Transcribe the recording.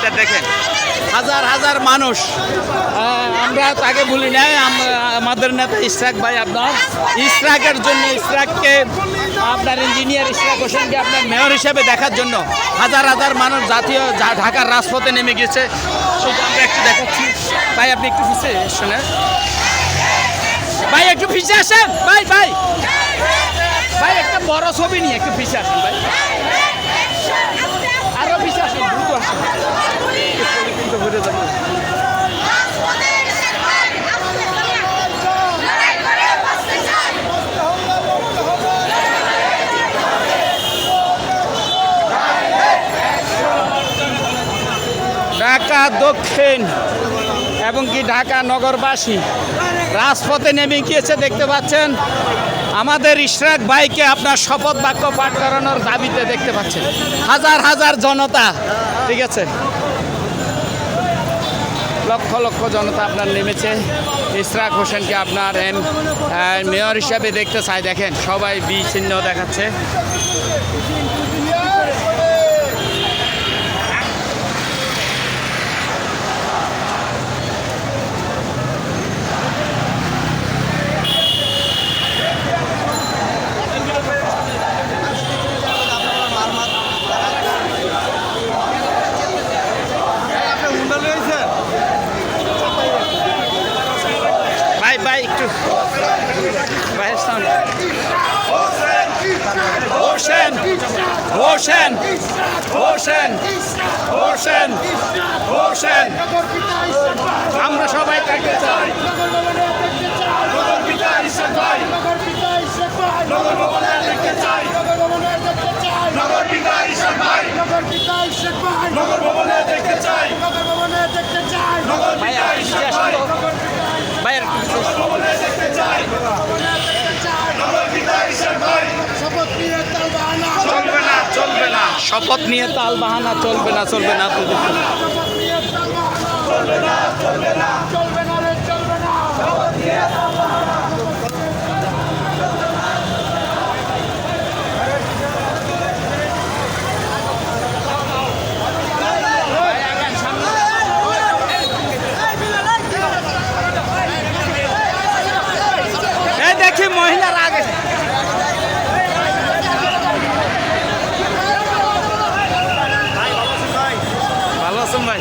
এটা দেখেন হাজার হাজার মানুষ। আমরা তাকে ভুলি নাই, আমাদের নেতা ইশরাক ভাই, আপনার ইশরাকের জন্য, ইশরাককে আপনার ইঞ্জিনিয়ার ইশরাক হোসেনকে আপনার মেয়র হিসেবে দেখার জন্য হাজার হাজার মানুষ জাতীয় ঢাকার রাজপথে নেমে গেছে। সেটা আমরা একটু দেখাচ্ছি। ভাই আপনি একটু পিছিয়ে শোনেন, ভাই একটু পিছিয়ে আসেন, ভাই ভাই ভাই একটা বড় ছবি নিয়ে একটু পিছিয়ে আসেন ভাই, আরো পিছিয়ে আসেন, দ্রুত আসেন, কিন্তু ঘুরে যাবেন। ঢাকা দক্ষিণ এবং কি ঢাকা নগরবাসী রাজপথে নেমে গিয়েছে, দেখতে পাচ্ছেন। আমাদের ইশরাক ভাইকে আপনার শপথ বাক্য পাঠ করানোর দাবিতে দেখতে পাচ্ছেন হাজার হাজার জনতা, ঠিক আছে, লক্ষ লক্ষ জনতা আপনার নেমেছে ইশরাক হোসেনকে আপনার মেয়র হিসাবে দেখতে চায়। দেখেন সবাই বি চিহ্ন দেখাচ্ছে। ভাই একটু ভাইয়ের সাউন্ড। হোসেন হোসেন হোসেন হোসেন হোসেন, আমরা সবাই তাকে চাই। চলবে না, শপথ নিয়ে তাল বাহানা চলবে না, চলবে না, দেখি মহিলার আগে। ভালো আছেন ভাই?